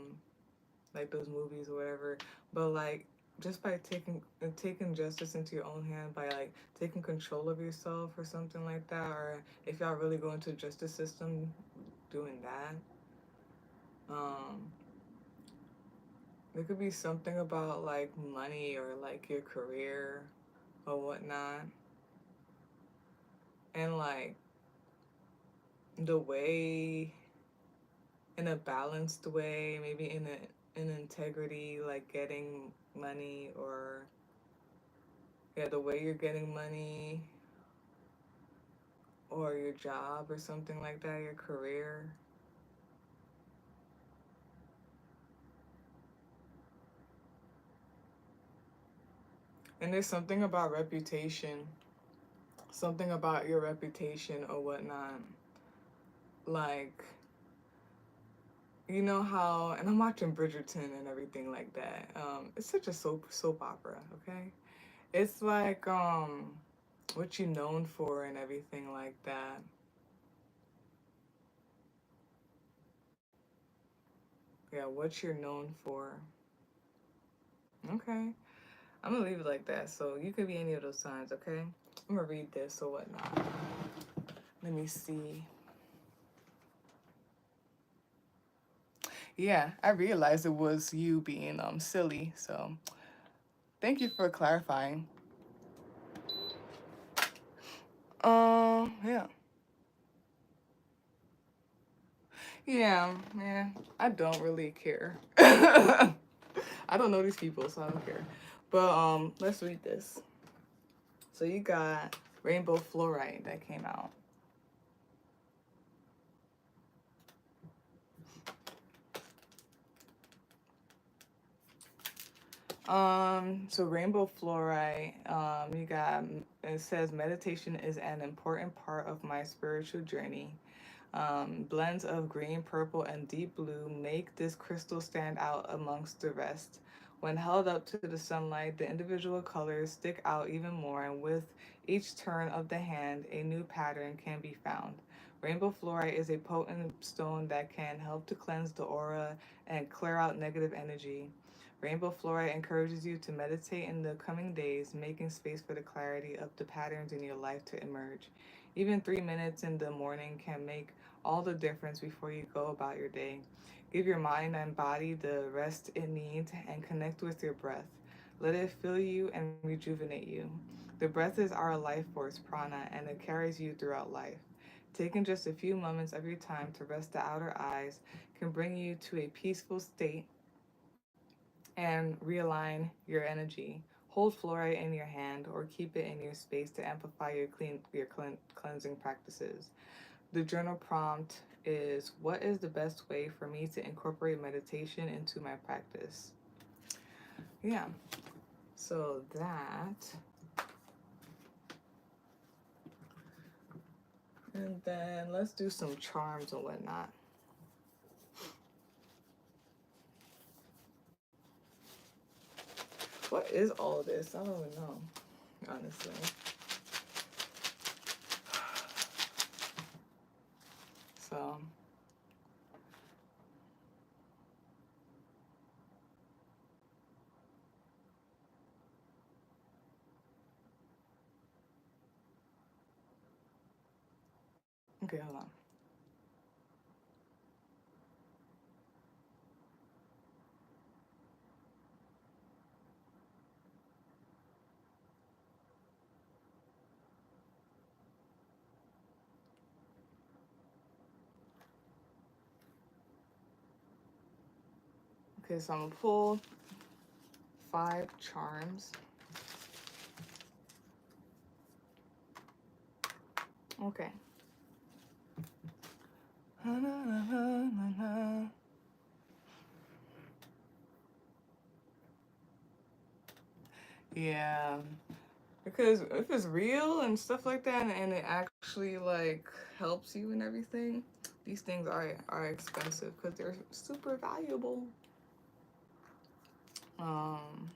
like those movies or whatever, but like just by taking justice into your own hand, by like taking control of yourself or something like that, or if y'all really go into the justice system, doing that. Um, There could be something about like money or like your career or whatnot. And like the way, in a balanced way, maybe in integrity, like getting money, or yeah, the way you're getting money, or your job or something like that, your career. And there's something about reputation, something about your reputation or whatnot. Like, you know how, and I'm watching Bridgerton and everything like that. It's such a soap opera, okay? It's like what you known for and everything like that. Yeah, what you're known for. Okay. I'm gonna leave it like that. So you could be any of those signs, okay? I'm gonna read this or whatnot. Let me see. Yeah, I realized it was you being silly. So thank you for clarifying. Yeah. Yeah. I don't really care. I don't know these people, so I don't care. But let's read this. So you got Rainbow Fluorite that came out. So Rainbow Fluorite, you got, it says meditation is an important part of my spiritual journey. Blends of green, purple, and deep blue make this crystal stand out amongst the rest. When held up to the sunlight, the individual colors stick out even more, and with each turn of the hand, a new pattern can be found. Rainbow fluorite is a potent stone that can help to cleanse the aura and clear out negative energy. Rainbow fluorite encourages you to meditate in the coming days, making space for the clarity of the patterns in your life to emerge. Even 3 minutes in the morning can make all the difference before you go about your day. Give your mind and body the rest it needs and connect with your breath. Let it fill you and rejuvenate you. The breath is our life force, prana, and it carries you throughout life. Taking just a few moments of your time to rest the outer eyes can bring you to a peaceful state and realign your energy. Hold fluorite in your hand or keep it in your space to amplify your cleansing practices. The journal prompt is, what is the best way for me to incorporate meditation into my practice? Yeah. So that, and then let's do some charms and whatnot. What is all of this? I don't even know, honestly. So, okay, hold on. Okay, so I'm gonna pull 5 charms. Okay. Yeah, because if it's real and stuff like that, and it actually like helps you and everything, these things are expensive because they're super valuable. Um,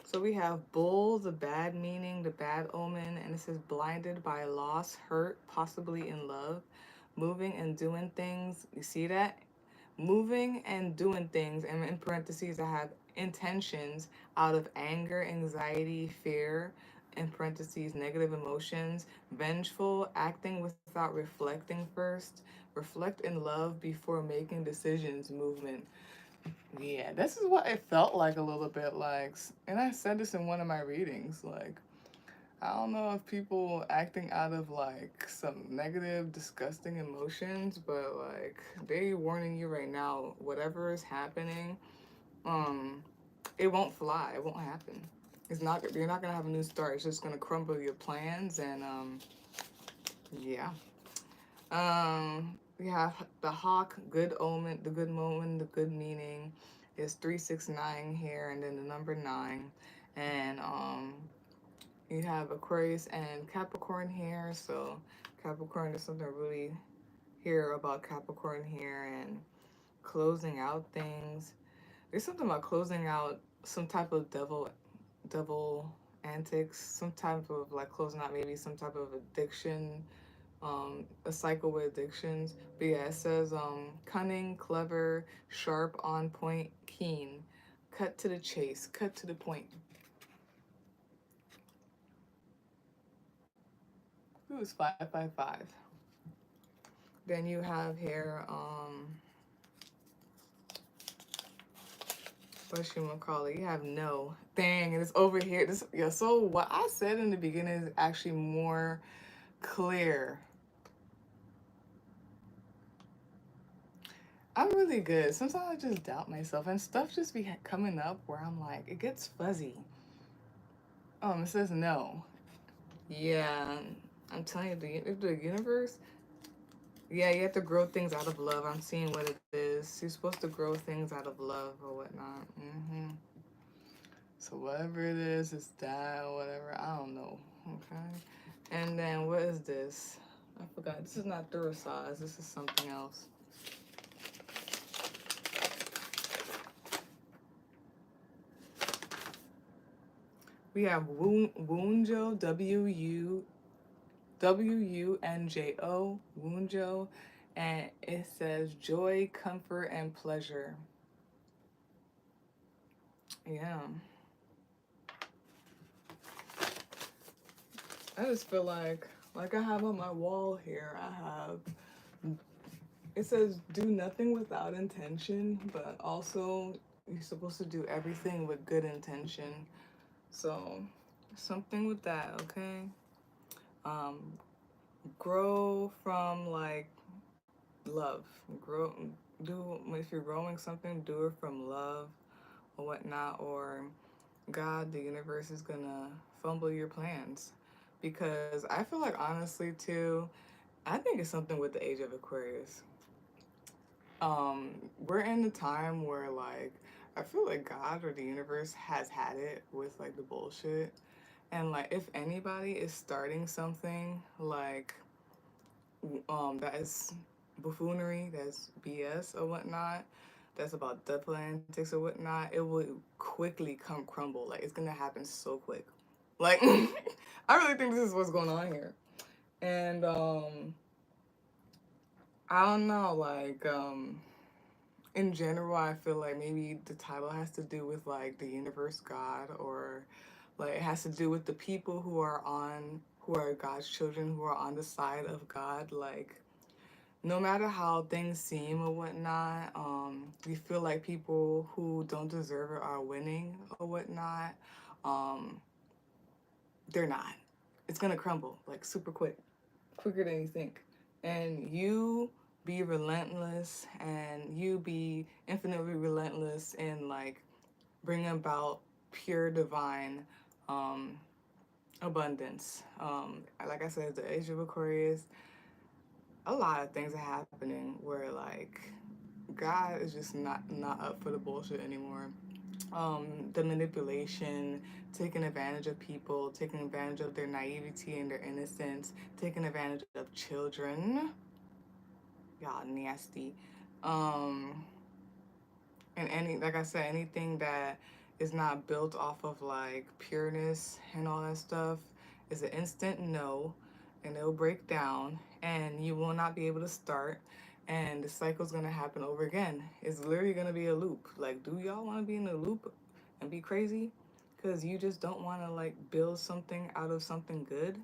so we have bull, the bad meaning, the bad omen, and it says blinded by loss, hurt, possibly in love, moving and doing things. You see that? Moving and doing things, and in parentheses, I have intentions out of anger, anxiety, fear, in parentheses, negative emotions, vengeful, acting without reflecting first, reflect in love before making decisions, movement. Yeah, this is what it felt like a little bit like. And I said this in one of my readings. Like, I don't know if people acting out of like some negative, disgusting emotions, but like they warning you right now, whatever is happening, um, it won't fly. It won't happen. It's not. You're not gonna have a new start. It's just gonna crumble your plans, and yeah. We have the hawk, good omen, the good moment, the good meaning. Is 369 here, and then the number 9, and you have Aquarius and Capricorn here. So Capricorn is something really here about Capricorn here and closing out things. There's something about closing out some type of devil antics, some type of like closing out maybe some type of addiction, a cycle with addictions. But yeah, it says cunning, clever, sharp, on point, keen, cut to the chase, cut to the point. Ooh, it's 555. Then you have here what you want to call it? You have no. Dang, and it's over here. This, yeah, so what I said in the beginning is actually more clear. I'm really good. Sometimes I just doubt myself and stuff just be coming up where I'm like, it gets fuzzy. It says no. Yeah, I'm telling you, the universe, yeah, you have to grow things out of love. I'm seeing what it is. You're supposed to grow things out of love or whatnot. So whatever it is, it's that or whatever. I don't know. Okay. And then what is this? I forgot. This is not Durasize. This is something else. We have Wunjo, Wunjo, Wunjo, and it says joy, comfort, and pleasure. Yeah. I just feel like I have on my wall here, I have, it says do nothing without intention, but also you're supposed to do everything with good intention. So something with that, okay? Grow from like love. Grow, do, if you're growing something, do it from love or whatnot, or God, the universe is gonna fumble your plans. Because I feel like honestly too, I think it's something with the age of Aquarius. We're in a time where like I feel like God or the universe has had it with like the bullshit. And like if anybody is starting something like that is buffoonery, that's BS or whatnot, that's about devil antics or whatnot, it will quickly come crumble. Like it's gonna happen so quick. Like I really think this is what's going on here. And I don't know, like in general I feel like maybe the title has to do with like the universe, God, or like it has to do with the people who are God's children, who are on the side of God. Like no matter how things seem or whatnot, you feel like people who don't deserve it are winning or whatnot. Um, they're not. It's gonna crumble like super quick, quicker than you think. And you be relentless, and you be infinitely relentless in like bringing about pure divine um, abundance. Like I said, the age of Aquarius, a lot of things are happening where like God is just not up for the bullshit anymore. The manipulation, taking advantage of people, taking advantage of their naivety and their innocence, taking advantage of children. Y'all nasty. Um, and any, like I said, anything that is not built off of like pureness and all that stuff is an instant no, and it'll break down, and you will not be able to start, and the cycle's gonna happen over again. It's literally gonna be a loop. Like, do y'all want to be in a loop and be crazy? Because you just don't want to like build something out of something good.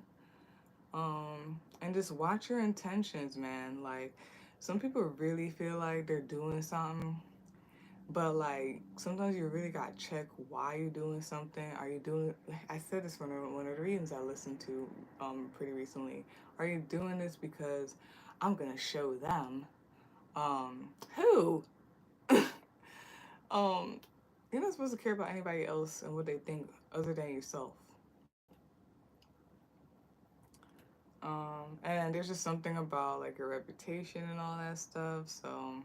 And just watch your intentions, man. Like, some people really feel like they're doing something, but like sometimes you really gotta check why you're doing something. Are you doing? I said this from one of the readings I listened to pretty recently. Are you doing this because I'm gonna show them who you're not supposed to care about anybody else and what they think other than yourself. And there's just something about like your reputation and all that stuff. So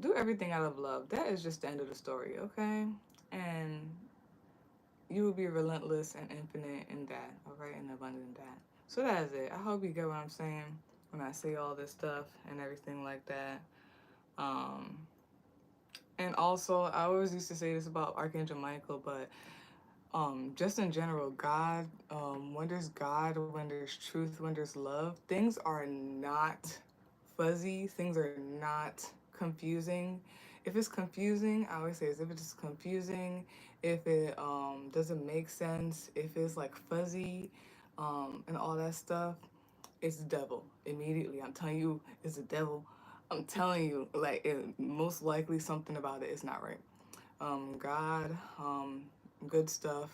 do everything out of love. That is just the end of the story, okay? And you will be relentless and infinite in that, all right, and abundant in that. So that is it. I hope you get what I'm saying when I say all this stuff and everything like that. And also, I always used to say this about Archangel Michael, but just in general, God, when there's God, when there's truth, when there's love, things are not fuzzy, things are not confusing. If it's confusing, I always say this, if it's confusing, if it doesn't make sense, if it's like fuzzy, and all that stuff, it's the devil immediately. I'm telling you, it's the devil. I'm telling you, like, most likely something about it is not right. God, good stuff,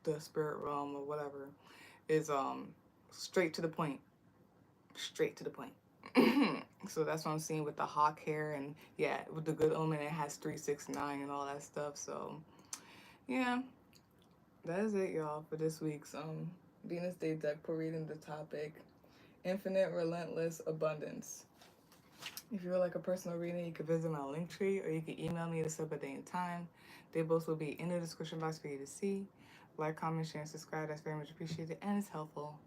the spirit realm or whatever is straight to the point, straight to the point. So that's what I'm seeing with the hawk hair, and yeah, with the good omen, it has 369 and all that stuff. So yeah, that is it, y'all, for this week's Venus Day deck for reading the topic infinite, relentless abundance. If you would like a personal reading, you can visit my link tree or you can email me to set up a day and time. They both will be in the description box for you to see. Like, comment, share, and subscribe. That's very much appreciated and it's helpful.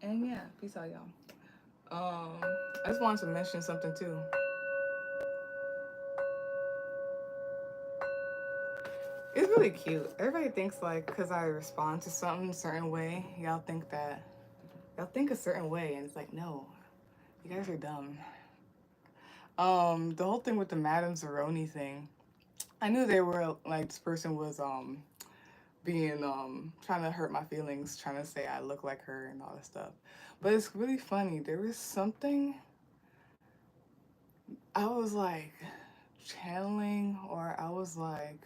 And yeah, peace out, y'all. I just wanted to mention something too. It's really cute. Everybody thinks like because I respond to something a certain way, y'all think a certain way, and it's like, no, you guys are dumb. The whole thing with the Madame Zeroni thing, I knew they were like this person was being trying to hurt my feelings, trying to say I look like her and all that stuff. But it's really funny. There was something I was like channeling, or I was like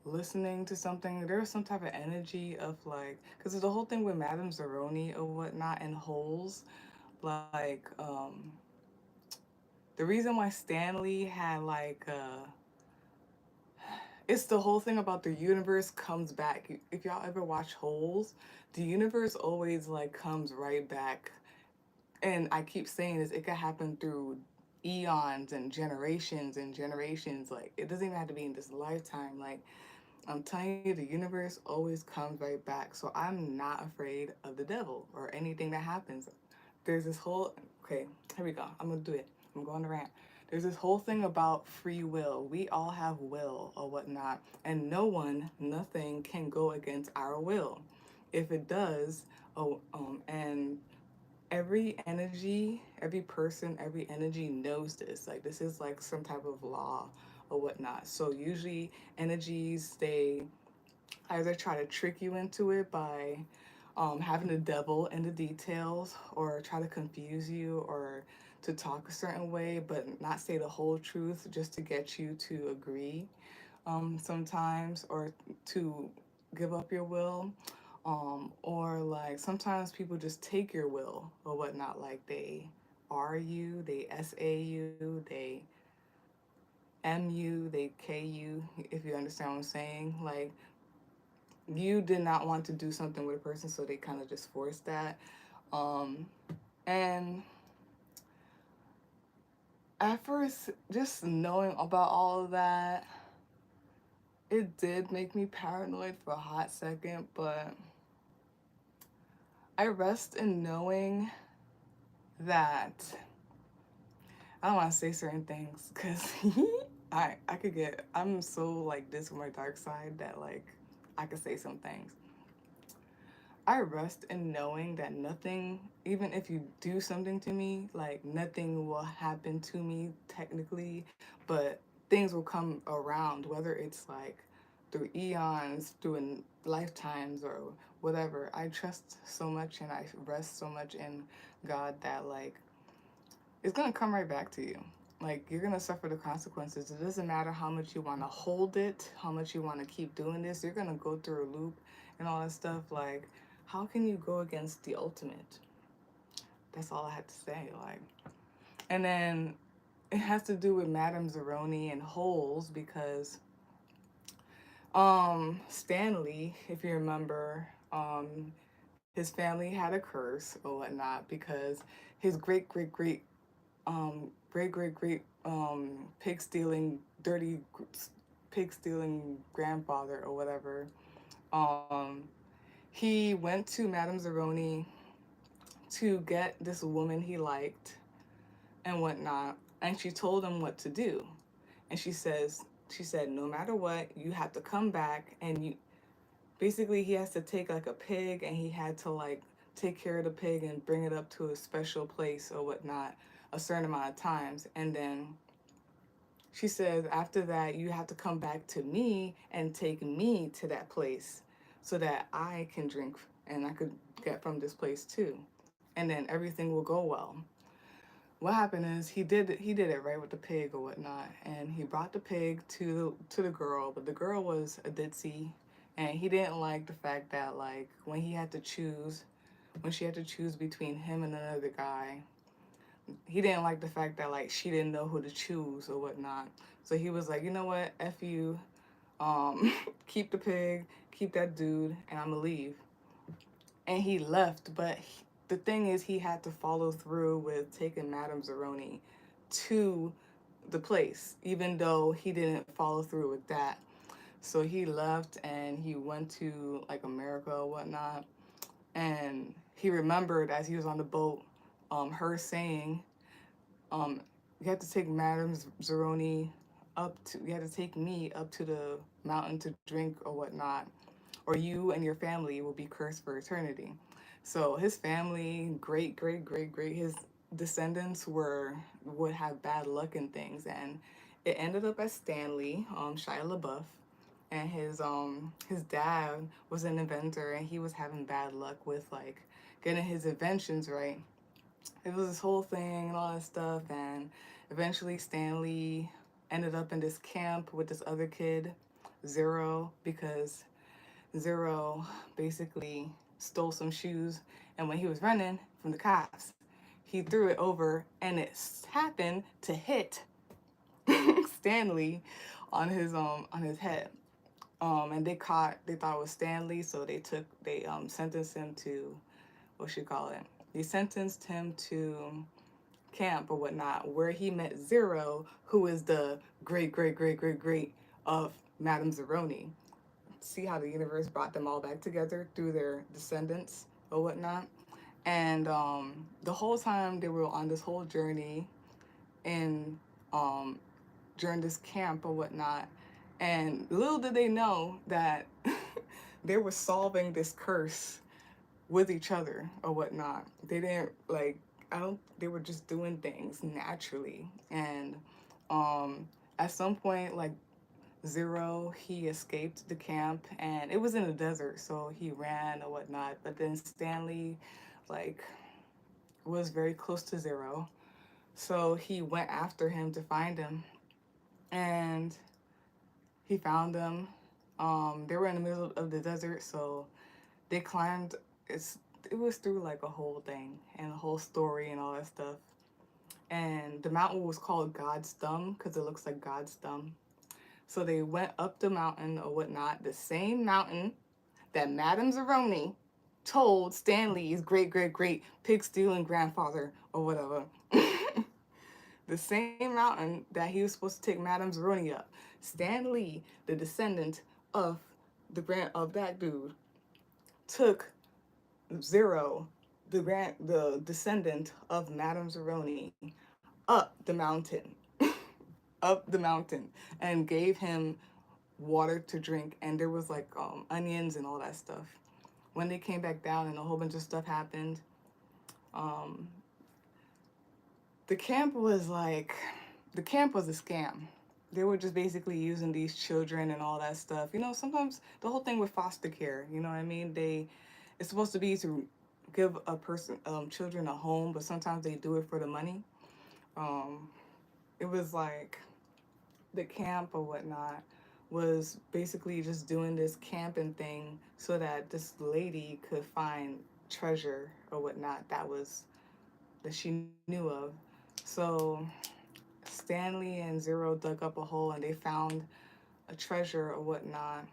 listening to something. There was some type of energy of like, because the whole thing with Madame Zeroni or whatnot and holes, like the reason why Stanley had like it's the whole thing about the universe comes back. If y'all ever watch Holes, the universe always like comes right back. And I keep saying this, it could happen through eons and generations and generations. Like it doesn't even have to be in this lifetime. Like I'm telling you, the universe always comes right back. So I'm not afraid of the devil or anything that happens. There's this whole, okay, here we go. I'm gonna do it. I'm going to rant. There's this whole thing about free will. We all have will or whatnot, and no one, nothing can go against our will. If it does, and every energy, every person, every energy knows this. Like this is like some type of law or whatnot. So usually energies, they either try to trick you into it by having the devil in the details, or try to confuse you, or to talk a certain way but not say the whole truth just to get you to agree sometimes, or to give up your will, or like sometimes people just take your will or whatnot, like they are you, they SAU, they MU, they KU, if you understand what I'm saying. Like you did not want to do something with a person, so they kind of just forced that. Um, and at first, just knowing about all of that, it did make me paranoid for a hot second, but I rest in knowing that I don't want to say certain things because I could get, I'm so like this with my dark side that like I could say some things. I rest in knowing that nothing, even if you do something to me, like nothing will happen to me technically, but things will come around, whether it's like through eons, through lifetimes or whatever. I trust so much and I rest so much in God that like it's gonna come right back to you. Like you're gonna suffer the consequences. It doesn't matter how much you wanna hold it, how much you wanna keep doing this, you're gonna go through a loop and all that stuff. Like how can you go against the ultimate? That's all I had to say. Like, and then it has to do with Madame Zeroni and holes because Stanley, if you remember, his family had a curse or whatnot because his great pig stealing dirty pig stealing grandfather or whatever, um he went to Madame Zeroni to get this woman he liked and whatnot, and she told him what to do. And she said, no matter what, you have to come back and basically he has to take like a pig, and he had to like take care of the pig and bring it up to a special place or whatnot a certain amount of times. And then she says after that you have to come back to me and take me to that place so that I can drink and I could get from this place too, and then everything will go well. What happened is he did it right with the pig or whatnot, and he brought the pig to the girl, but the girl was a ditzy, and he didn't like the fact that like when she had to choose between him and another guy, he didn't like the fact that like she didn't know who to choose or whatnot. So he was like, you know what, F you, keep the pig, keep that dude, and I'ma leave. And he left, but the thing is, he had to follow through with taking Madame Zeroni to the place, even though he didn't follow through with that. So he left and he went to like America or whatnot. And he remembered as he was on the boat, her saying, um, you have to take Madame Zeroni you have to take me up to the mountain to drink or whatnot, or you and your family will be cursed for eternity. So his family, great, his descendants would have bad luck and things, and it ended up as Stanley, Shia LaBeouf, and his dad was an inventor, and he was having bad luck with like getting his inventions right. It was this whole thing and all that stuff, and eventually Stanley ended up in this camp with this other kid, Zero, because Zero basically stole some shoes, and when he was running from the cops, he threw it over, and it happened to hit Stanley on his head. And they thought it was Stanley, so they sentenced him to, what should call it? They sentenced him to camp or whatnot, where he met Zero, who is the great of Madame Zeroni. See how the universe brought them all back together through their descendants or whatnot. And the whole time they were on this whole journey in um, during this camp or whatnot. And little did they know that they were solving this curse with each other or whatnot. They didn't like, I don't, they were just doing things naturally. And at some point, like Zero, he escaped the camp, and it was in the desert, so he ran or whatnot. But then Stanley, like, was very close to Zero, so he went after him to find him, and he found them. They were in the middle of the desert, so they climbed. It was through like a whole thing and a whole story and all that stuff. And the mountain was called God's Thumb because it looks like God's thumb. So they went up the mountain or whatnot, the same mountain that Madame Zeroni told Stanley's great pig stealing grandfather or whatever. The same mountain that he was supposed to take Madame Zeroni up. Stan Lee, the descendant of of that dude, took Zero, the descendant of Madame Zeroni, up the mountain, up the mountain, and gave him water to drink, and there was like onions and all that stuff. When they came back down and a whole bunch of stuff happened, um, the camp was like, the camp was a scam. They were just basically using these children and all that stuff. You know, sometimes the whole thing with foster care, you know what I mean? It's supposed to be to give a person, children a home, but sometimes they do it for the money. Um, it was like the camp or whatnot was basically just doing this camping thing so that this lady could find treasure or whatnot that she knew of. So Stanley and Zero dug up a hole and they found a treasure or whatnot.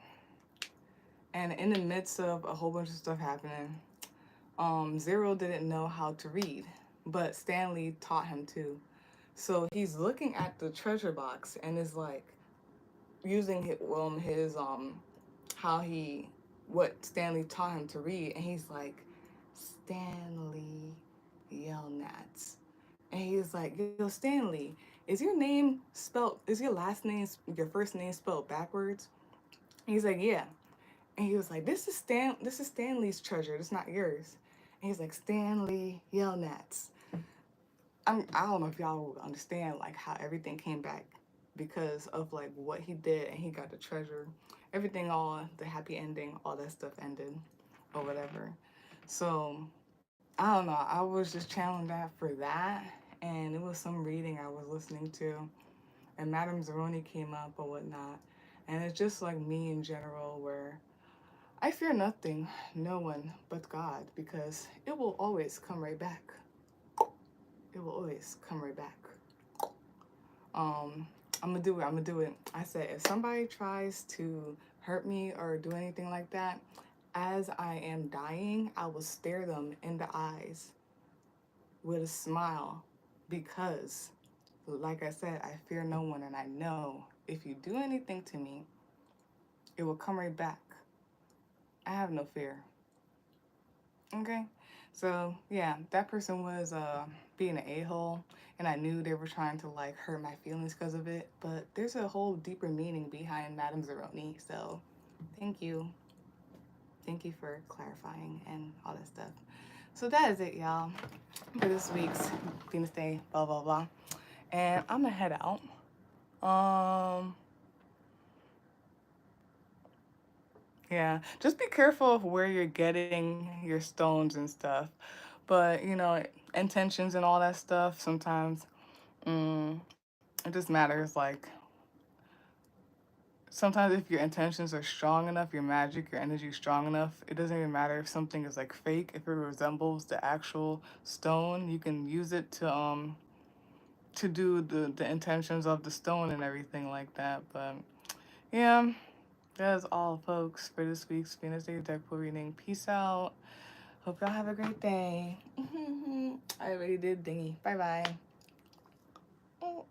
And in the midst of a whole bunch of stuff happening, Zero didn't know how to read, but Stanley taught him to. So he's looking at the treasure box and is like using his how he what Stanley taught him to read, and he's like, Stanley Yelnats. And he's like, yo, Stanley, is your last name, your first name spelled backwards? And he's like, yeah. And he was like, this is Stanley's treasure. It's not yours. And he's like, Stanley Yelnats. I don't know if y'all will understand like how everything came back because of like what he did, and he got the treasure. Everything, all the happy ending, all that stuff ended or whatever. So I don't know. I was just channeling that for that, and it was some reading I was listening to, and Madame Zeroni came up or whatnot, and it's just like me in general, where I fear nothing, no one but God, because it will always come right back. It will always come right back. I'm gonna do it. I'm gonna do it. I said, if somebody tries to hurt me or do anything like that, as I am dying, I will stare them in the eyes with a smile, because, like I said, I fear no one, and I know if you do anything to me, it will come right back. I have no fear. Okay? So, yeah, that person was being an a-hole, and I knew they were trying to like hurt my feelings because of it, but there's a whole deeper meaning behind Madame Zeroni, so thank you. Thank you for clarifying and all that stuff. So that is it, y'all, for this week's Venus Day, blah, blah, blah. And I'm gonna head out. Yeah, just be careful of where you're getting your stones and stuff. But, you know, intentions and all that stuff, sometimes it just matters. Like, sometimes if your intentions are strong enough, your magic, your energy is strong enough, it doesn't even matter if something is like fake. If it resembles the actual stone, you can use it to do the intentions of the stone and everything like that. But yeah, that is all, folks, for this week's Venus Day deck pool reading. Peace out. Hope y'all have a great day. I already did dingy. Bye bye.